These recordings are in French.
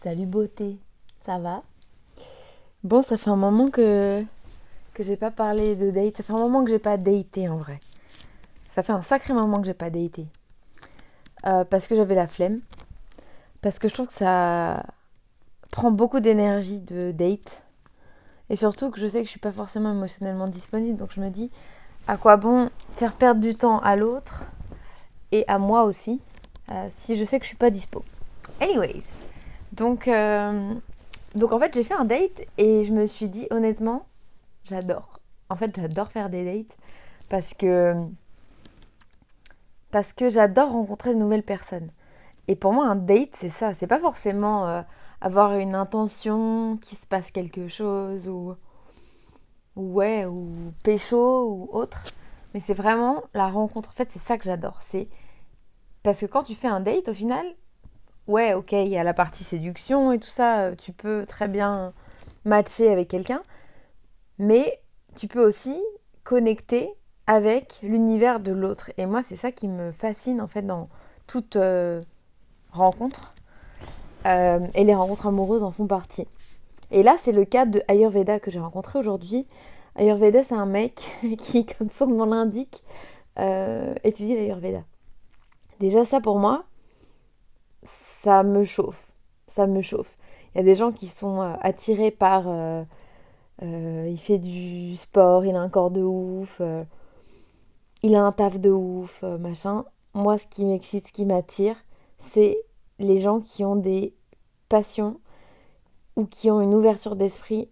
Salut beauté, ça va? Bon, ça fait un moment que j'ai pas parlé de date. Ça fait un moment que j'ai pas daté en vrai. Ça fait un sacré moment que j'ai pas daté. Parce que j'avais la flemme. Parce que je trouve que ça prend beaucoup d'énergie de date. Et surtout que je sais que je suis pas forcément émotionnellement disponible. Donc je me dis, à quoi bon faire perdre du temps à l'autre et à moi aussi si je sais que je suis pas dispo. Anyways, donc, euh, donc en fait j'ai fait un date et je me suis dit honnêtement, j'adore. En fait, j'adore faire des dates parce que, parce que j'adore rencontrer de nouvelles personnes. Et pour moi, un date, c'est ça. C'est pas forcément avoir une intention, qu'il se passe quelque chose ou pécho ou autre. Mais c'est vraiment la rencontre. En fait, c'est ça que j'adore. C'est parce que quand tu fais un date, au final, ouais, ok, il y a la partie séduction et tout ça. Tu peux très bien matcher avec quelqu'un. Mais tu peux aussi connecter avec l'univers de l'autre. Et moi, c'est ça qui me fascine en fait dans toute rencontre. Et les rencontres amoureuses en font partie. Et là, c'est le cas de Ayurveda que j'ai rencontré aujourd'hui. Ayurveda, c'est un mec qui, comme son nom l'indique, étudie l'Ayurveda. Déjà, ça pour moi, ça me chauffe. Ça me chauffe. Il y a des gens qui sont attirés par il fait du sport, il a un corps de ouf, il a un taf de ouf, machin. Moi, ce qui m'excite, ce qui m'attire, c'est les gens qui ont des passions ou qui ont une ouverture d'esprit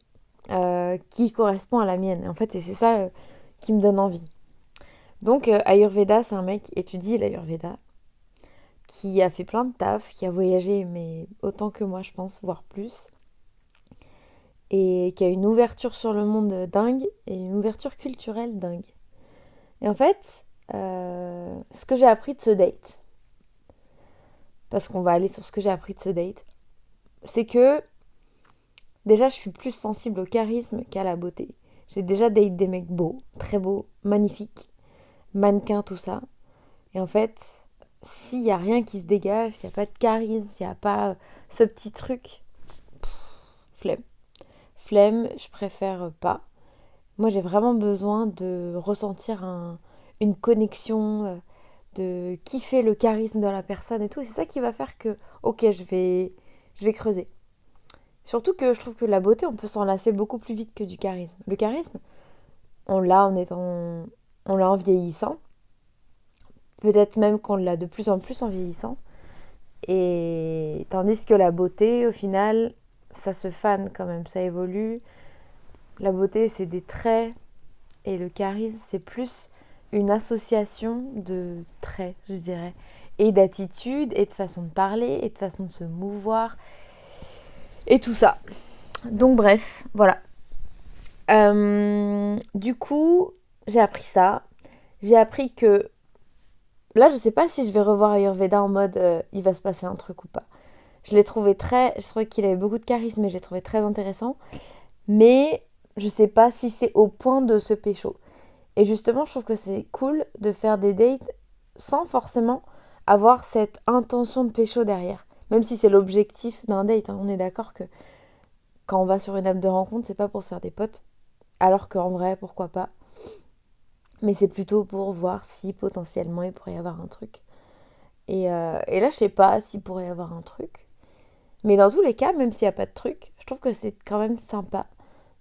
qui correspond à la mienne. En fait, et c'est ça qui me donne envie. Donc, Ayurveda, c'est un mec qui étudie l'Ayurveda, qui a fait plein de taf, qui a voyagé, mais autant que moi, je pense, voire plus, et qui a une ouverture sur le monde dingue et une ouverture culturelle dingue. Et en fait, ce que j'ai appris de ce date, parce qu'on va aller sur ce que j'ai appris de ce date, c'est que déjà je suis plus sensible au charisme qu'à la beauté. J'ai déjà date des mecs beaux, très beaux, magnifiques, mannequins, tout ça. Et en fait, s'il n'y a rien qui se dégage, s'il n'y a pas de charisme, s'il n'y a pas ce petit truc, flemme. Flemme, je préfère pas. Moi, j'ai vraiment besoin de ressentir une connexion, de kiffer le charisme de la personne et tout. Et c'est ça qui va faire que, ok, je vais creuser. Surtout que je trouve que la beauté, on peut s'en lasser beaucoup plus vite que du charisme. Le charisme, on l'a en vieillissant. Peut-être même qu'on l'a de plus en plus en vieillissant. Et tandis que la beauté, au final, ça se fane quand même, ça évolue. La beauté, c'est des traits. Et le charisme, c'est plus une association de traits, je dirais. Et d'attitude, et de façon de parler, et de façon de se mouvoir. Et tout ça. Donc bref, voilà. Du coup, j'ai appris ça. J'ai appris que là, je sais pas si je vais revoir Ayurveda en mode il va se passer un truc ou pas. Je trouvais qu'il avait beaucoup de charisme et je l'ai trouvé très intéressant. Mais je sais pas si c'est au point de se pécho. Et justement, je trouve que c'est cool de faire des dates sans forcément avoir cette intention de pécho derrière. Même si c'est l'objectif d'un date, hein. On est d'accord que quand on va sur une app de rencontre, c'est pas pour se faire des potes. Alors qu'en vrai, pourquoi pas. Mais c'est plutôt pour voir si potentiellement il pourrait y avoir un truc. Et là, je sais pas s'il pourrait y avoir un truc. Mais dans tous les cas, même s'il n'y a pas de truc, je trouve que c'est quand même sympa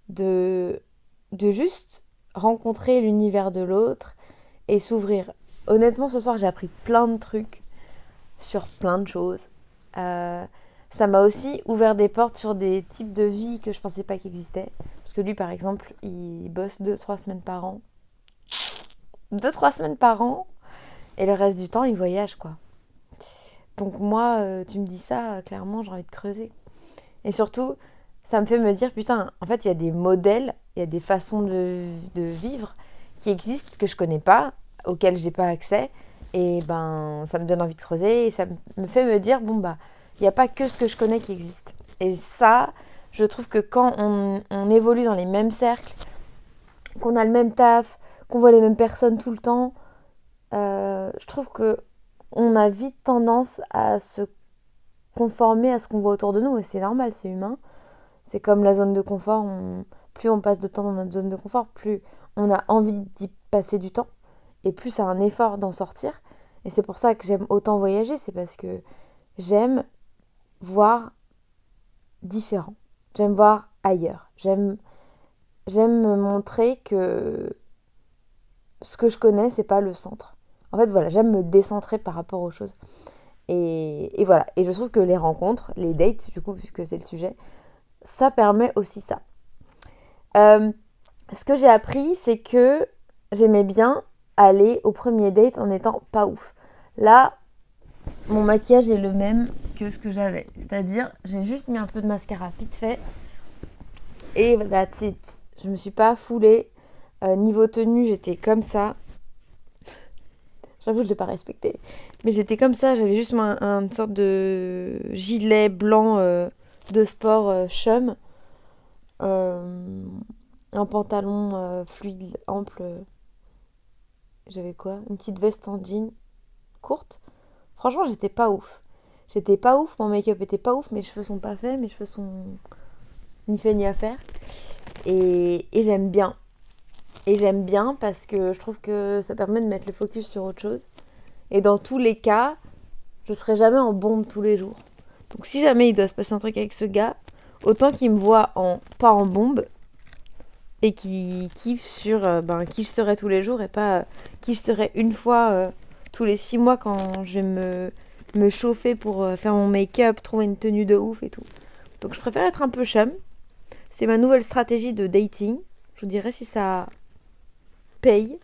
de, de juste rencontrer l'univers de l'autre et s'ouvrir. Honnêtement, ce soir, j'ai appris plein de trucs sur plein de choses. Euh, Ça m'a aussi ouvert des portes sur des types de vie que je pensais pas qu'ils existaient. Parce que lui, par exemple, il bosse 2-3 semaines par an. 2-3 semaines par an, et le reste du temps, il voyage, quoi. Donc moi, tu me dis ça, clairement, j'ai envie de creuser. Et surtout, ça me fait me dire, putain, en fait, il y a des modèles, il y a des façons de vivre qui existent, que je connais pas, auxquelles j'ai pas accès. Et ben, ça me donne envie de creuser et ça me fait me dire, bon, bah, il n'y a pas que ce que je connais qui existe. Et ça, je trouve que quand on évolue dans les mêmes cercles, qu'on a le même taf, qu'on voit les mêmes personnes tout le temps, je trouve que on a vite tendance à se conformer à ce qu'on voit autour de nous, et c'est normal, c'est humain. C'est comme la zone de confort, plus on passe de temps dans notre zone de confort, plus on a envie d'y passer du temps, et plus c'est un effort d'en sortir. Et c'est pour ça que j'aime autant voyager, c'est parce que j'aime voir différent, j'aime voir ailleurs, j'aime me montrer que ce que je connais, c'est pas le centre. En fait, voilà, j'aime me décentrer par rapport aux choses. Et voilà, et je trouve que les rencontres, les dates, du coup, puisque c'est le sujet, ça permet aussi ça. Euh, Ce que j'ai appris, c'est que j'aimais bien aller au premier date en étant pas ouf. Là, mon maquillage est le même que ce que j'avais. C'est-à-dire, j'ai juste mis un peu de mascara vite fait. Et that's it. Je me suis pas foulée. Niveau tenue, j'étais comme ça. J'avoue, je l'ai pas respecté. Mais j'étais comme ça. J'avais juste une sorte de gilet blanc de sport chum. Euh, un pantalon fluide, ample. J'avais quoi? Une petite veste en jean courte. Franchement, j'étais pas ouf. J'étais pas ouf, mon make-up était pas ouf, mes cheveux sont pas faits, mes cheveux sont ni fait ni à faire. Et j'aime bien. Et j'aime bien parce que je trouve que ça permet de mettre le focus sur autre chose. Et dans tous les cas, je serai jamais en bombe tous les jours. Donc si jamais il doit se passer un truc avec ce gars, autant qu'il me voit pas en bombe et qu'il kiffe sur qui je serai tous les jours et pas qui je serai une fois tous les 6 mois quand je vais me chauffer pour faire mon make-up, trouver une tenue de ouf et tout. Donc je préfère être un peu chum. C'est ma nouvelle stratégie de dating. Je vous dirai si ça paye.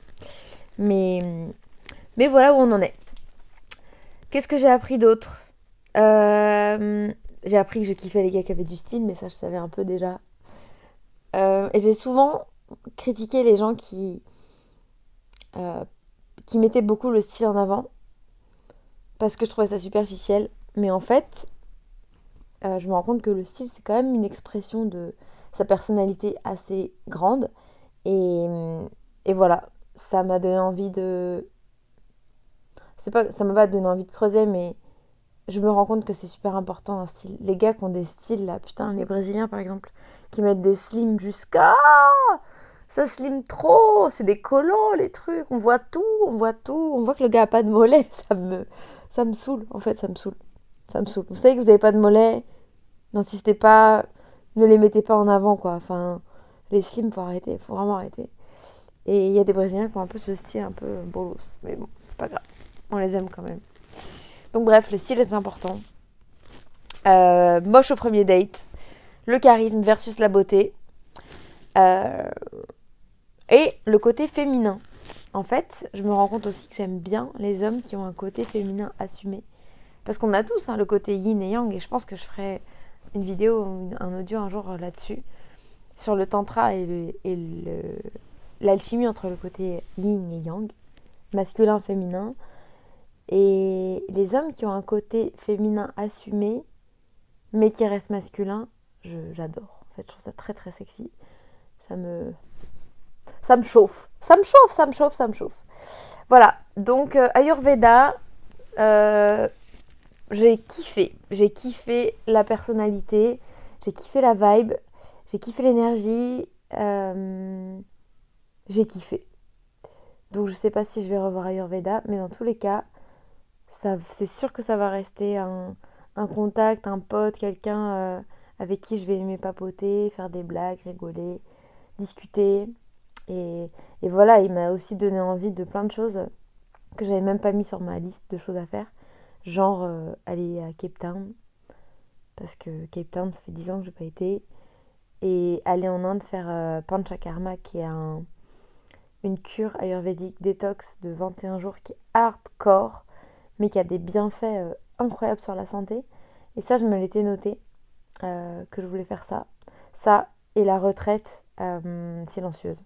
Mais voilà où on en est. Qu'est-ce que j'ai appris d'autre? J'ai appris que je kiffais les gars qui avaient du style, mais ça je savais un peu déjà. Et j'ai souvent critiqué les gens qui mettaient beaucoup le style en avant, parce que je trouvais ça superficiel. Mais en fait, je me rends compte que le style, c'est quand même une expression de sa personnalité assez grande. Et, et voilà, ça m'a donné envie de... ça m'a pas donné envie de creuser, mais je me rends compte que c'est super important un style. Les gars qui ont des styles là, putain, les Brésiliens par exemple, qui mettent des slims jusqu'à... Ça slim trop, c'est des collants les trucs, on voit tout, on voit tout, on voit que le gars a pas de mollet, ça me saoule, en fait ça me saoule. Ça me saoule. Vous savez que vous avez pas de mollet, n'insistez pas, ne les mettez pas en avant quoi, enfin, les slims faut arrêter, faut vraiment arrêter. Et il y a des Brésiliens qui ont un peu ce style un peu bolos, mais bon, c'est pas grave, on les aime quand même. Donc bref, le style est important. Moche au premier date, le charisme versus la beauté. Euh, Et le côté féminin. En fait, je me rends compte aussi que j'aime bien les hommes qui ont un côté féminin assumé. Parce qu'on a tous le côté yin et yang, et je pense que je ferai une vidéo ou un audio un jour là-dessus, sur le tantra l'alchimie entre le côté yin et yang, masculin, féminin. Et les hommes qui ont un côté féminin assumé, mais qui reste masculin, j'adore. En fait, je trouve ça très très sexy. Ça me, ça me chauffe. Ça me chauffe, ça me chauffe, ça me chauffe. Voilà, donc Ayurveda, j'ai kiffé. J'ai kiffé la personnalité, j'ai kiffé la vibe, j'ai kiffé l'énergie, j'ai kiffé. Donc je sais pas si je vais revoir Ayurveda, mais dans tous les cas, c'est sûr que ça va rester un contact, un pote, quelqu'un avec qui je vais aimer papoter, faire des blagues, rigoler, discuter. Et voilà, il m'a aussi donné envie de plein de choses que j'avais même pas mis sur ma liste de choses à faire. Genre aller à Cape Town, parce que Cape Town, ça fait 10 ans que j'ai pas été. Et aller en Inde faire Panchakarma, qui est une cure ayurvédique détox de 21 jours qui est hardcore, mais qui a des bienfaits incroyables sur la santé. Et ça, je me l'étais noté, que je voulais faire ça. Ça et la retraite silencieuse.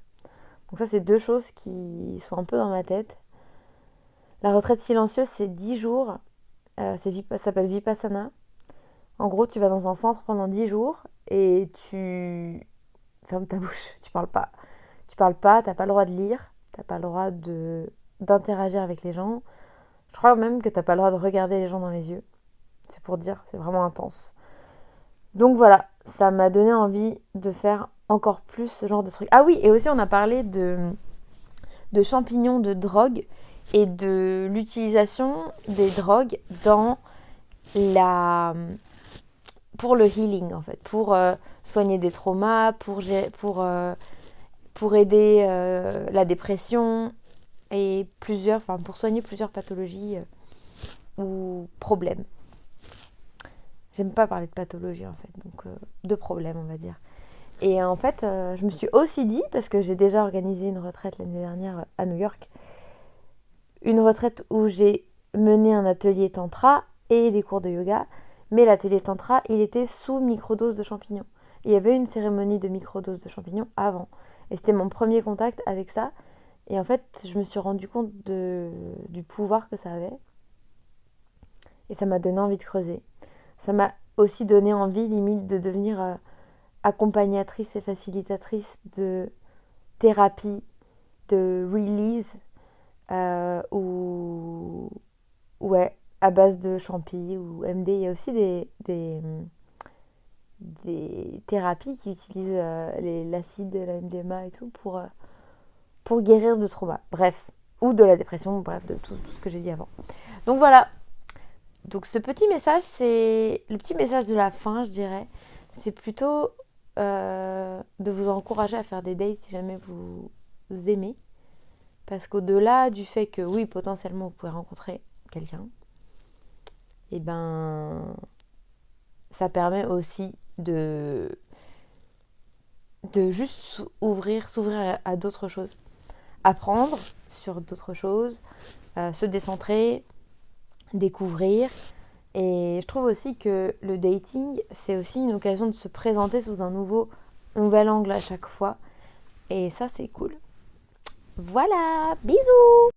Donc ça, c'est deux choses qui sont un peu dans ma tête. La retraite silencieuse, c'est 10 jours. Ça s'appelle Vipassana. En gros, tu vas dans un centre pendant 10 jours et tu fermes ta bouche. Tu parles pas. Tu parles pas, t'as pas le droit de lire. T'as pas le droit d'interagir avec les gens. Je crois même que t'as pas le droit de regarder les gens dans les yeux. C'est pour dire, c'est vraiment intense. Donc voilà, ça m'a donné envie de faire encore plus ce genre de truc. Ah oui, et aussi on a parlé de champignons, de drogue et de l'utilisation des drogues dans la pour le healing en fait, pour soigner des traumas, pour aider la dépression et pour soigner plusieurs pathologies ou problèmes. J'aime pas parler de pathologie en fait, donc de problèmes on va dire. Et en fait, je me suis aussi dit, parce que j'ai déjà organisé une retraite l'année dernière à New York, une retraite où j'ai mené un atelier tantra et des cours de yoga, mais l'atelier tantra, il était sous microdose de champignons. Et il y avait une cérémonie de microdose de champignons avant. Et c'était mon premier contact avec ça. Et en fait, je me suis rendu compte du pouvoir que ça avait. Et ça m'a donné envie de creuser. Ça m'a aussi donné envie, limite, de devenir accompagnatrice et facilitatrice de thérapie, de release, ou ouais, à base de champi ou MD. Il y a aussi des thérapies qui utilisent l'acide, la MDMA et tout pour guérir de trauma. Bref, ou de la dépression, bref, de tout ce que j'ai dit avant. Donc voilà. Donc ce petit message, c'est le petit message de la fin, je dirais. C'est plutôt de vous encourager à faire des dates si jamais vous aimez. Parce qu'au-delà du fait que oui, potentiellement, vous pouvez rencontrer quelqu'un, et ben, ça permet aussi de juste s'ouvrir à d'autres choses. Apprendre sur d'autres choses, se décentrer, découvrir. Et je trouve aussi que le dating, c'est aussi une occasion de se présenter sous un nouvel angle à chaque fois. Et ça, c'est cool. Voilà, bisous!